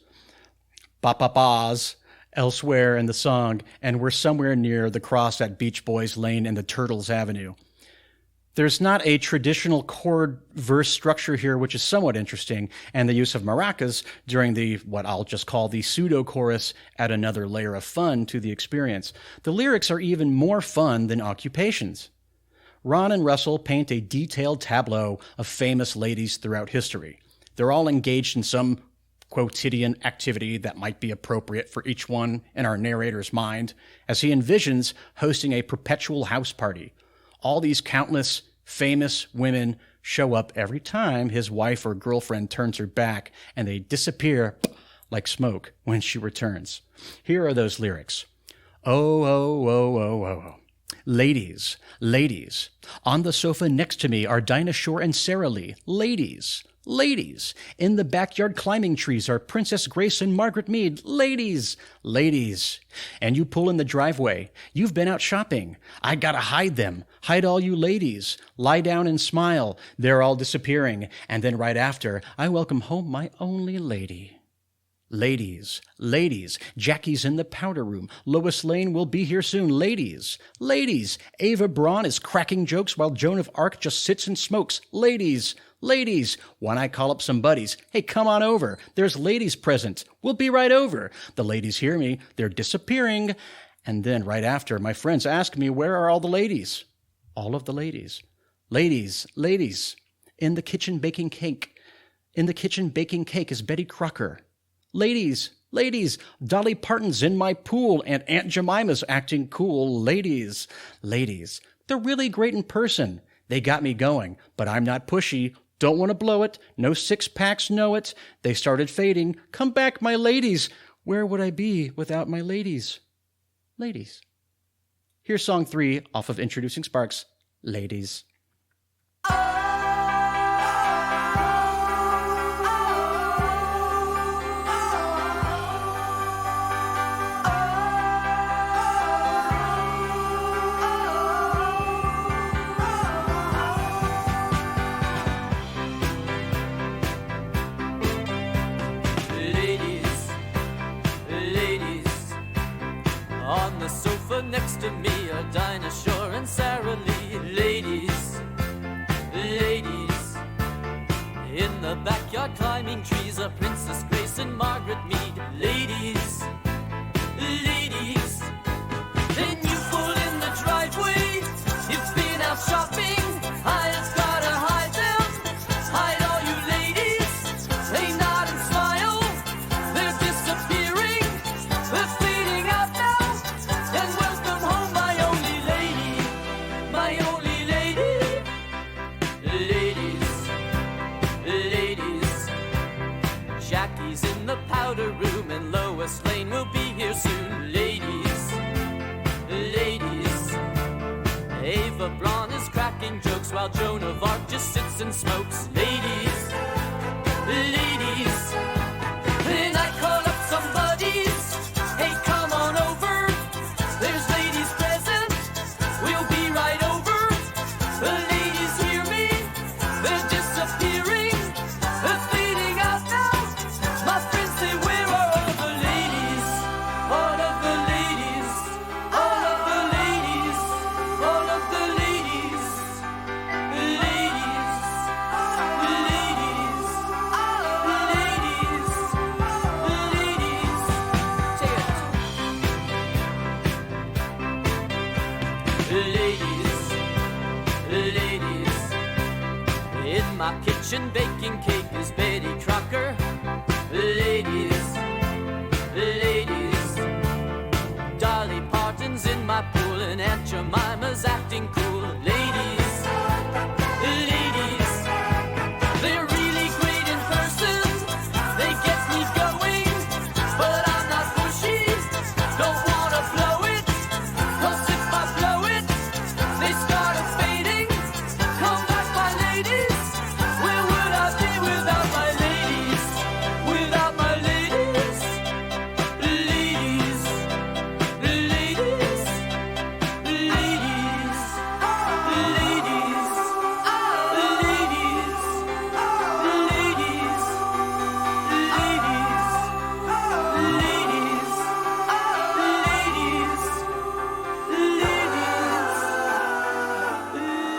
ba-ba-bas elsewhere in the song, and we're somewhere near the cross at Beach Boys Lane and the Turtles Avenue. There's not a traditional chord verse structure here, which is somewhat interesting, and the use of maracas during the, what I'll just call the pseudo-chorus, add another layer of fun to the experience. The lyrics are even more fun than occupations. Ron and Russell paint a detailed tableau of famous ladies throughout history. They're all engaged in some quotidian activity that might be appropriate for each one in our narrator's mind, as he envisions hosting a perpetual house party. All these countless famous women show up every time his wife or girlfriend turns her back, and they disappear like smoke when she returns. Here are those lyrics. Oh, oh, oh, oh, oh, oh. Ladies, ladies. On the sofa next to me are Dinah Shore and Sarah Lee. Ladies, ladies. In the backyard climbing trees are Princess Grace and Margaret Mead. Ladies, ladies. And you pull in the driveway. You've been out shopping. I gotta hide them. Hide all you ladies. Lie down and smile. They're all disappearing. And then right after, I welcome home my only lady. Ladies, ladies, Jackie's in the powder room. Lois Lane will be here soon. Ladies, ladies, Ava Braun is cracking jokes while Joan of Arc just sits and smokes. Ladies, ladies, when I call up some buddies, hey, come on over. There's ladies present. We'll be right over. The ladies hear me. They're disappearing. And then right after, my friends ask me, where are all the ladies? All of the ladies. Ladies, ladies, in the kitchen baking cake. In the kitchen baking cake is Betty Crocker. Ladies, ladies, Dolly Parton's in my pool and Aunt Jemima's acting cool. Ladies, ladies, they're really great in person. They got me going, but I'm not pushy. Don't want to blow it. No six-packs, know it. They started fading. Come back, my ladies. Where would I be without my ladies? Ladies. Here's song 3 off of Introducing Sparks, Ladies. Next to me are Dinah Shore and Sarah Lee. Ladies, ladies. In the backyard climbing trees are Princess Grace and Margaret Mead. Ladies, ladies. Then you pull in the driveway. You've been out shopping. I just gotta hide them. Hide all you ladies. They nod and smile. They're disappearing. They're fading out now. And welcome home, my only lady, my only lady. Ladies, ladies. Jackie's in the powder room and Lois Lane will be here soon. Ladies, ladies. Ava Braun is cracking jokes while Joan of Arc just sits and smokes. Ladies, ladies. Then I call up some buddies. Hey, come on over. There's ladies present. We'll be right over. The ladies hear me. They're disappearing. They're fading out now. My friends say, where are all the ladies? All of the ladies. All of the ladies. All of the ladies. Ladies. Ladies. Ladies. Ladies. Take it. Ladies, ladies. In my kitchen baking cake is Betty Crocker. Ladies, ladies. Dolly Parton's in my pool and Aunt Jemima's acting cool. Ladies, ladies. They're really great in person. They get me going, but I'm not pushy. Don't wanna blow it. 'Cause if I blow it, they start fading. Come back, my ladies. Where would I be without my ladies? Without my ladies. Ladies, ladies, ladies, ladies, ladies, ladies,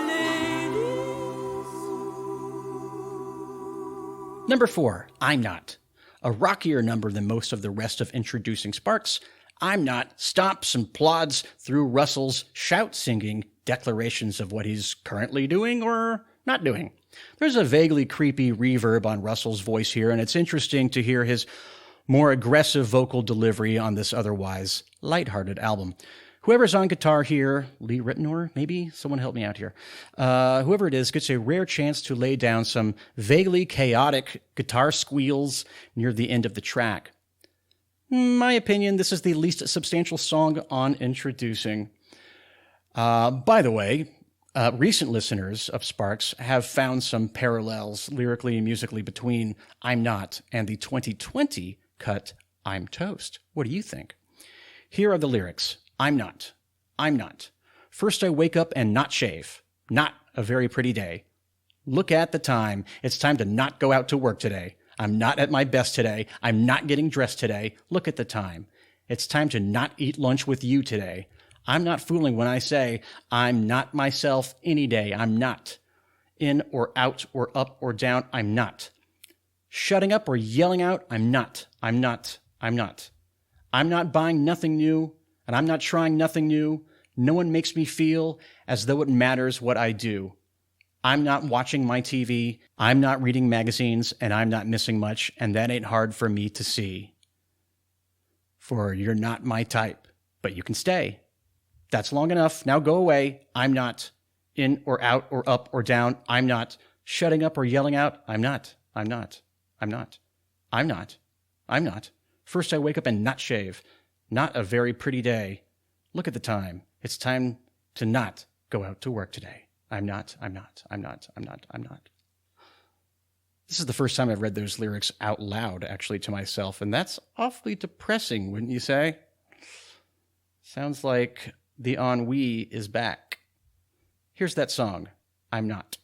ladies, Number 4, I'm Not. A rockier number than most of the rest of Introducing Sparks, I'm Not stomps and plods through Russell's shout-singing declarations of what he's currently doing or not doing. There's a vaguely creepy reverb on Russell's voice here, and it's interesting to hear his more aggressive vocal delivery on this otherwise lighthearted album. Whoever's on guitar here, Lee Ritenour, maybe? Someone help me out here. Whoever it is gets a rare chance to lay down some vaguely chaotic guitar squeals near the end of the track. In my opinion, this is the least substantial song on Introducing. By the way, recent listeners of Sparks have found some parallels lyrically and musically between I'm Not and the 2020 cut I'm Toast. What do you think? Here are the lyrics. I'm not. I'm not. First I wake up and not shave. Not a very pretty day. Look at the time. It's time to not go out to work today. I'm not at my best today. I'm not getting dressed today. Look at the time. It's time to not eat lunch with you today. I'm not fooling when I say I'm not myself any day. I'm not. In or out or up or down, I'm not. Shutting up or yelling out, I'm not. I'm not. I'm not. I'm not buying nothing new, and I'm not trying nothing new. No one makes me feel as though it matters what I do. I'm not watching my TV, I'm not reading magazines, and I'm not missing much, and that ain't hard for me to see. For you're not my type, but you can stay. That's long enough. Now go away. I'm not. In or out or up or down, I'm not. Shutting up or yelling out, I'm not. I'm not. I'm not. I'm not. I'm not. First I wake up and not shave. Not a very pretty day. Look at the time. It's time to not go out to work today. I'm not. I'm not. I'm not. I'm not. I'm not. This is the first time I've read those lyrics out loud, actually, to myself, and that's awfully depressing, wouldn't you say? Sounds like the ennui is back. Here's that song, I'm Not.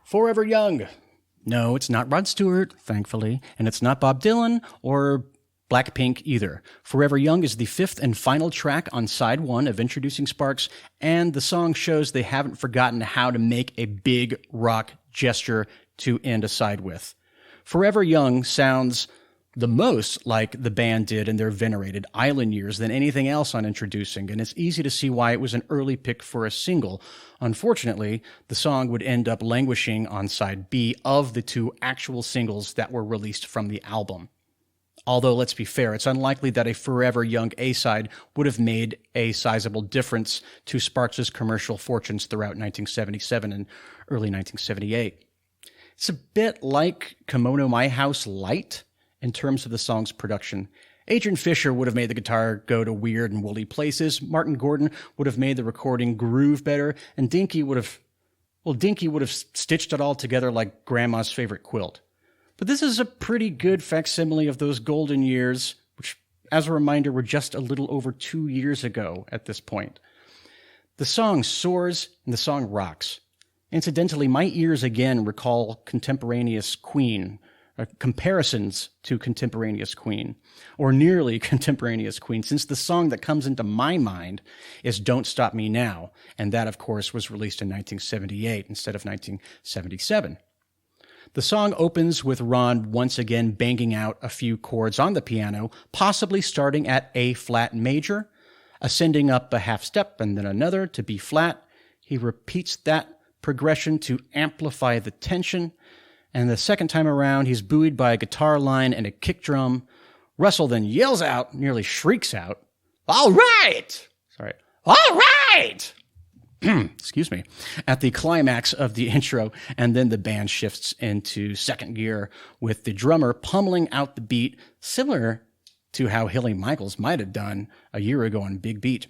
Forever Young, No, it's not Rod Stewart, thankfully, and it's not Bob Dylan or Blackpink either. Forever Young is the fifth and final track on side one of Introducing Sparks, and the song shows they haven't forgotten how to make a big rock gesture to end a side with. Forever Young sounds the most like the band did in their venerated Island years than anything else on Introducing, and it's easy to see why it was an early pick for a single. Unfortunately, the song would end up languishing on side B of the two actual singles that were released from the album. Although, let's be fair, it's unlikely that a Forever Young A-side would have made a sizable difference to Sparks' commercial fortunes throughout 1977 and early 1978. It's a bit like Kimono My House Light in terms of the song's production. Adrian Fisher would have made the guitar go to weird and woolly places, Martin Gordon would have made the recording groove better, and Dinky would have stitched it all together like Grandma's favorite quilt. But this is a pretty good facsimile of those golden years, which, as a reminder, were just a little over 2 years ago at this point. The song soars and the song rocks. Incidentally, my ears again recall contemporaneous Queen, comparisons to contemporaneous Queen, or nearly contemporaneous Queen, since the song that comes into my mind is Don't Stop Me Now, and that, of course, was released in 1978 instead of 1977. The song opens with Ron once again banging out a few chords on the piano, possibly starting at A-flat major, ascending up a half step and then another to B-flat. He repeats that progression to amplify the tension, and the second time around, he's buoyed by a guitar line and a kick drum. Russell then yells out, nearly shrieks out, "All right!" "All right!" Excuse me, at the climax of the intro, and then the band shifts into second gear with the drummer pummeling out the beat, similar to how Hilly Michaels might have done a year ago on Big Beat.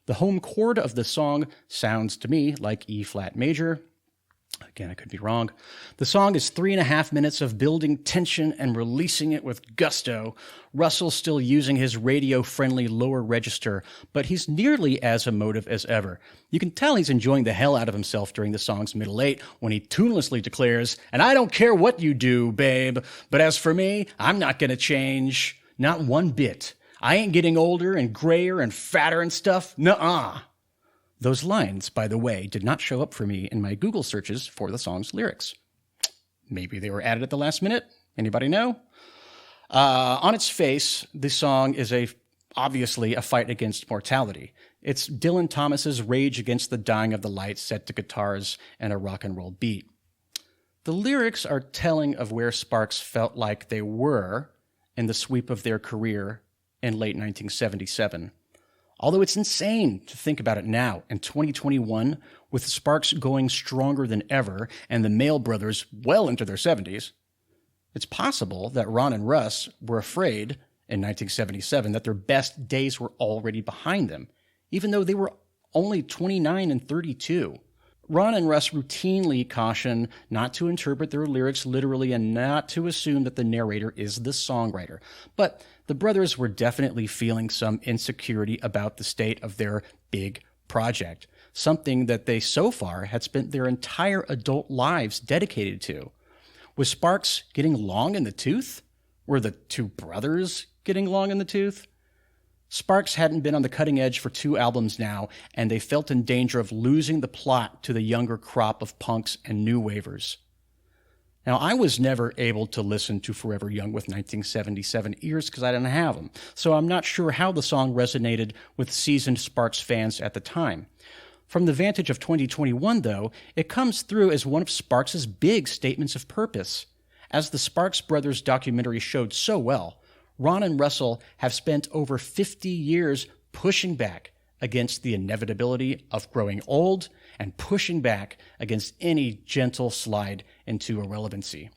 The home chord of the song sounds to me like E-flat major. Again, I could be wrong. The song is 3.5 minutes of building tension and releasing it with gusto. Russell's still using his radio-friendly lower register, but he's nearly as emotive as ever. You can tell he's enjoying the hell out of himself during the song's middle eight when he tunelessly declares, "And I don't care what you do, babe, but as for me, I'm not going to change. Not one bit. I ain't getting older and grayer and fatter and stuff. Nuh-uh." Those lines, by the way, did not show up for me in my Google searches for the song's lyrics. Maybe they were added at the last minute. Anybody know? On its face, the song is obviously a fight against mortality. It's Dylan Thomas's rage against the dying of the light set to guitars and a rock and roll beat. The lyrics are telling of where Sparks felt like they were in the sweep of their career in late 1977. Although it's insane to think about it now, in 2021, with Sparks going stronger than ever and the Mail brothers well into their 70s, it's possible that Ron and Russ were afraid in 1977 that their best days were already behind them, even though they were only 29 and 32. Ron and Russ routinely caution not to interpret their lyrics literally and not to assume that the narrator is the songwriter. But the brothers were definitely feeling some insecurity about the state of their big project, something that they so far had spent their entire adult lives dedicated to. Was Sparks getting long in the tooth? Were the two brothers getting long in the tooth? Sparks hadn't been on the cutting edge for 2 albums now, and they felt in danger of losing the plot to the younger crop of punks and new wavers. Now, I was never able to listen to Forever Young with 1977 ears because I didn't have them, so I'm not sure how the song resonated with seasoned Sparks fans at the time. From the vantage of 2021, though, it comes through as one of Sparks' big statements of purpose. As the Sparks Brothers documentary showed so well, Ron and Russell have spent over 50 years pushing back against the inevitability of growing old and pushing back against any gentle slide into irrelevancy.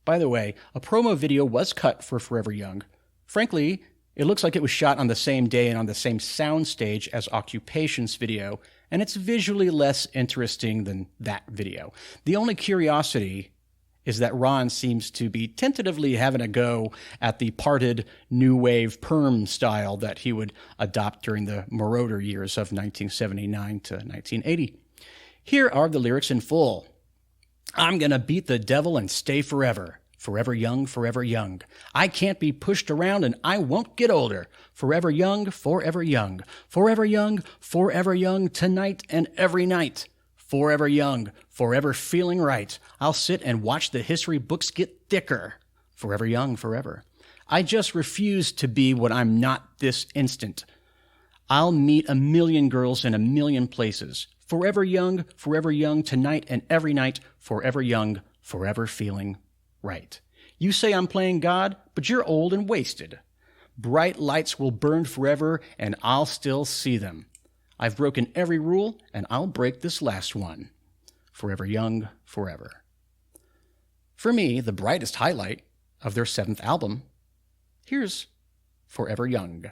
By the way, a promo video was cut for Forever Young. Frankly, it looks like it was shot on the same day and on the same soundstage as Occupation's video, and it's visually less interesting than that video. The only curiosity is that Ron seems to be tentatively having a go at the parted new wave perm style that he would adopt during the Marauder years of 1979 to 1980. Here are the lyrics in full. I'm gonna beat the devil and stay forever. Forever young, forever young. I can't be pushed around and I won't get older. Forever young, forever young. Forever young, forever young, tonight and every night. Forever young, forever feeling right. I'll sit and watch the history books get thicker. Forever young, forever. I just refuse to be what I'm not this instant. I'll meet a million girls in a million places. Forever young, tonight and every night. Forever young, forever feeling right. You say I'm playing God, but you're old and wasted. Bright lights will burn forever, and I'll still see them. I've broken every rule, and I'll break this last one. Forever young, forever. For me, the brightest highlight of their 7th album, here's Forever Young.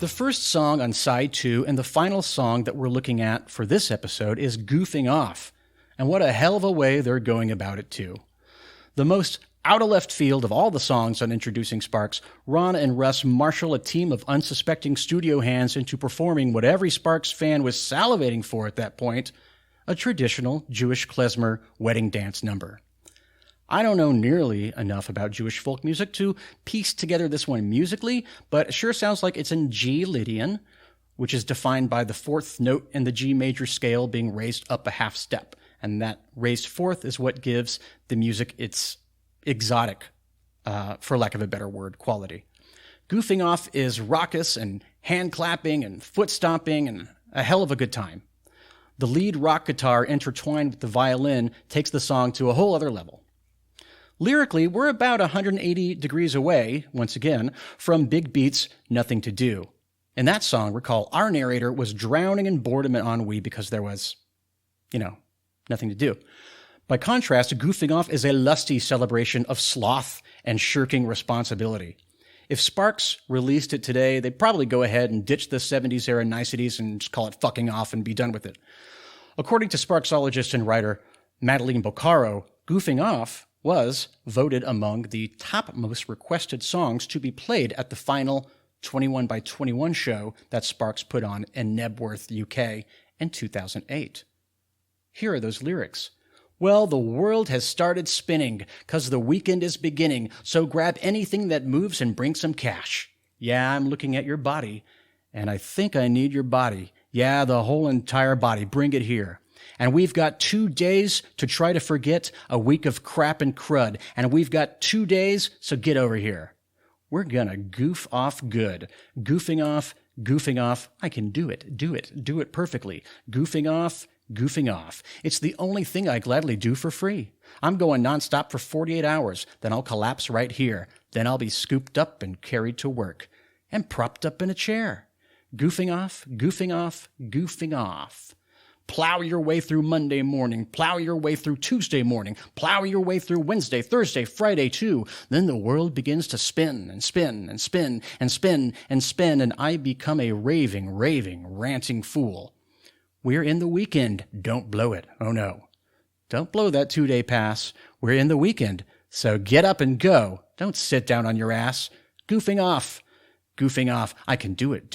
The first song on side 2 and the final song that we're looking at for this episode is Goofing Off. And what a hell of a way they're going about it too. The most out of left field of all the songs on Introducing Sparks, Ron and Russ marshal a team of unsuspecting studio hands into performing what every Sparks fan was salivating for at that point, a traditional Jewish klezmer wedding dance number. I don't know nearly enough about Jewish folk music to piece together this one musically, but it sure sounds like it's in G Lydian, which is defined by the 4th note in the G major scale being raised up a half step. And that raised 4th is what gives the music its exotic for lack of a better word, quality. Goofing Off is raucous and hand clapping and foot stomping and a hell of a good time. The lead rock guitar intertwined with the violin takes the song to a whole other level. Lyrically, we're about 180 degrees away, once again, from Big Beat's Nothing to Do. In that song, recall, our narrator was drowning in boredom and ennui because there was, nothing to do. By contrast, Goofing Off is a lusty celebration of sloth and shirking responsibility. If Sparks released it today, they'd probably go ahead and ditch the 70s era niceties and just call it fucking off and be done with it. According to Sparksologist and writer Madeline Boccaro, Goofing Off was voted among the top most requested songs to be played at the final 21 by 21 show that Sparks put on in Knebworth, UK in 2008. Here are those lyrics. Well, the world has started spinning, 'cause the weekend is beginning, so grab anything that moves and bring some cash. Yeah, I'm looking at your body, and I think I need your body. Yeah, the whole entire body, bring it here. And we've got 2 days to try to forget a week of crap and crud, and we've got 2 days, so get over here. We're gonna goof off good. Goofing off, I can do it perfectly. Goofing off. It's the only thing I gladly do for free. I'm going nonstop for 48 hours, then I'll collapse right here. Then I'll be scooped up and carried to work, and propped up in a chair. Goofing off. Plow your way through Monday morning, plow your way through Tuesday morning, plow your way through Wednesday, Thursday, Friday too. Then the world begins to spin and spin and spin and spin and spin, and I become a raving, ranting fool. We're in the weekend. Don't blow it. Oh no. Don't blow that 2-day pass. We're in the weekend. So get up and go. Don't sit down on your ass. Goofing off. I can do it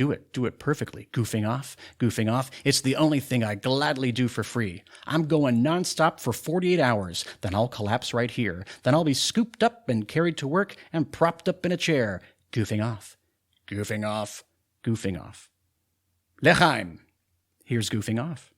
perfectly. Goofing off. It's the only thing I gladly do for free. I'm going nonstop for 48 hours. Then I'll collapse right here. Then I'll be scooped up and carried to work and propped up in a chair. Goofing off. L'chaim. Here's Goofing Off.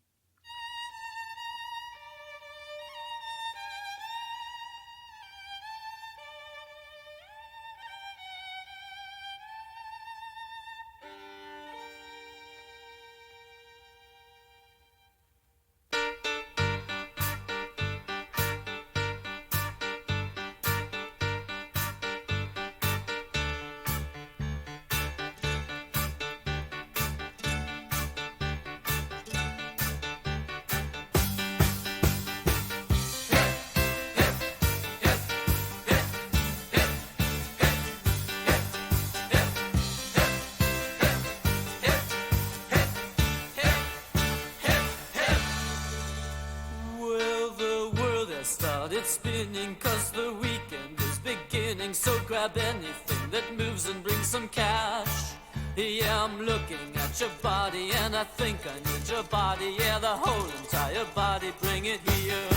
It's spinning 'cause the weekend is beginning, so grab anything that moves and bring some cash. Yeah, I'm looking at your body and I think I need your body. Yeah, the whole entire body, bring it here.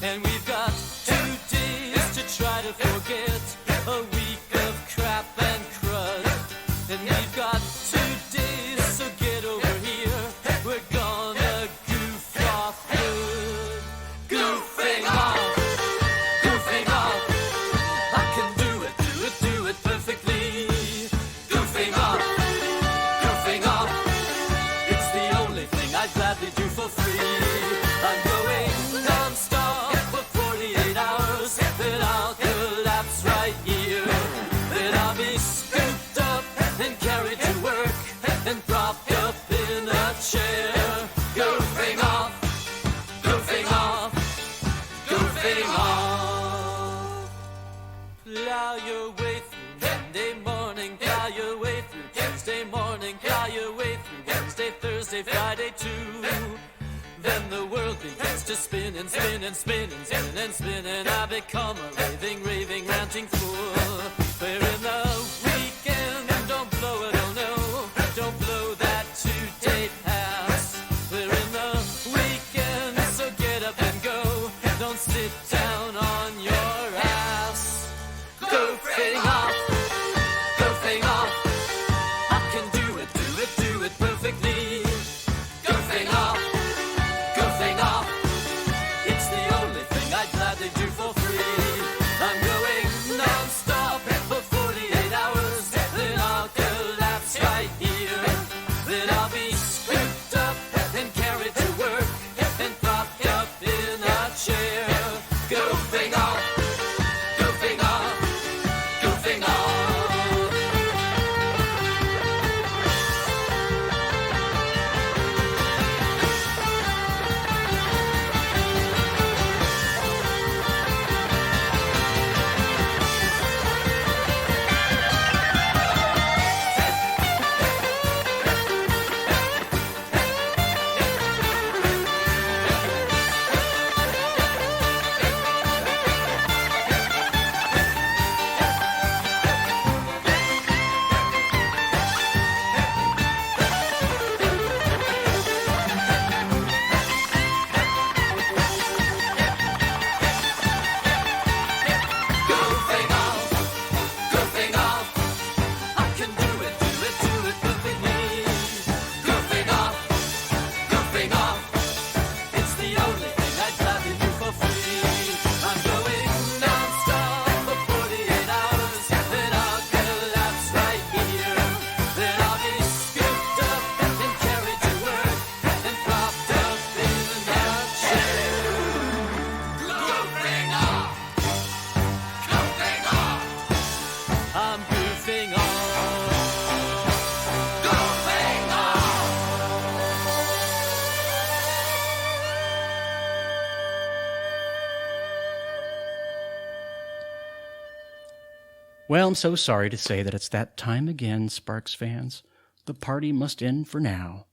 And we've got 2 days to try to forget a week of crap and crud. And we've got 2 days, so get over here. We're gonna goof off good. Goofing off. Plow your way through Monday morning, plow your way through Tuesday morning, plow your way through Wednesday, Thursday, Friday too. Then the world begins to spin and spin and spin and spin and spin, and I become a raving, ranting fool. We're in the weekend, don't blow it, oh no, don't blow that 2-day pass. We're in the weekend, so get up and go, don't sit down on your ass. Goofing off. I can do it perfectly. Goofing off. It's the only thing I'd gladly do for free. I'm going non-stop Well, I'm so sorry to say that it's that time again, Sparks fans. The party must end for now.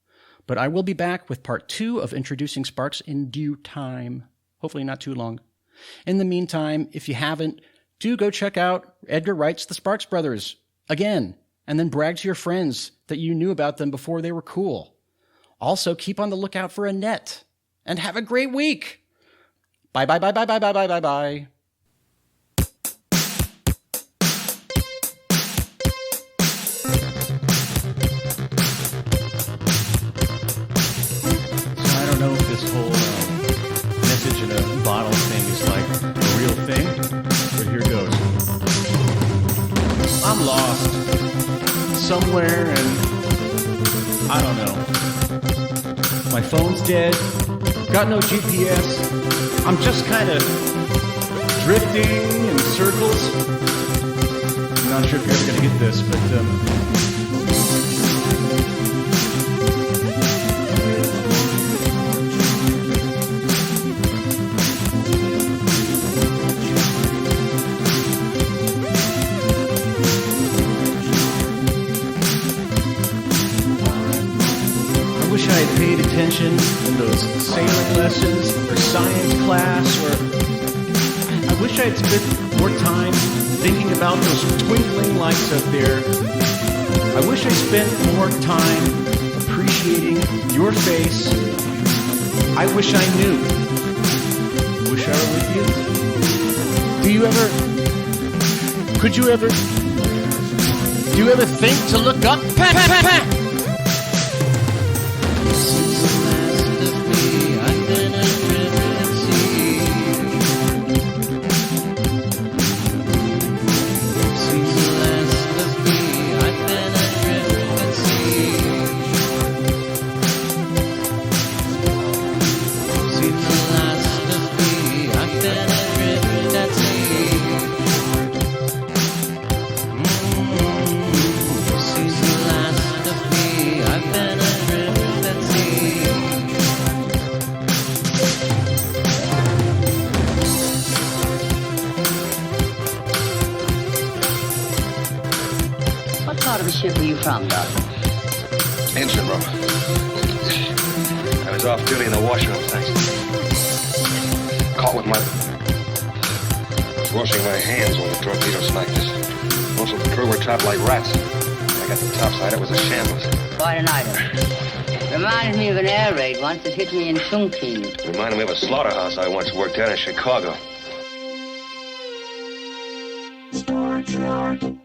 But I will be back with part 2 of introducing Sparks in due time. Hopefully not too long. In the meantime, if you haven't, do go check out Edgar Wright's The Sparks Brothers again, and then brag to your friends that you knew about them before they were cool. Also, keep on the lookout for Annette, and have a great week. Bye, bye, bye, bye, bye, bye, bye, bye, bye. I don't know if this whole message in a bottle thing is like a real thing, but here goes. I'm lost somewhere and I don't know. My phone's dead, got no GPS. I'm just kind of drifting in circles. I'm not sure if you're ever going to get this, but I wish I had paid attention in those sailing lessons or science class, or I wish I had spent more time thinking about those twinkling lights up there. I wish I spent more time appreciating your face. I wish I knew. Wish I were with you. Do you ever think to look up? What part of a ship are you from, Doc? Engine room. I was off duty in the washroom, thanks. Caught with my... washing my hands when the torpedo smacked us. Most of the crew were trapped like rats. I got the topside, it was a shambles. Quite an item. Reminded me of an air raid once that hit me in Chongqing. Reminded me of a slaughterhouse I once worked at in Chicago. Storage yard.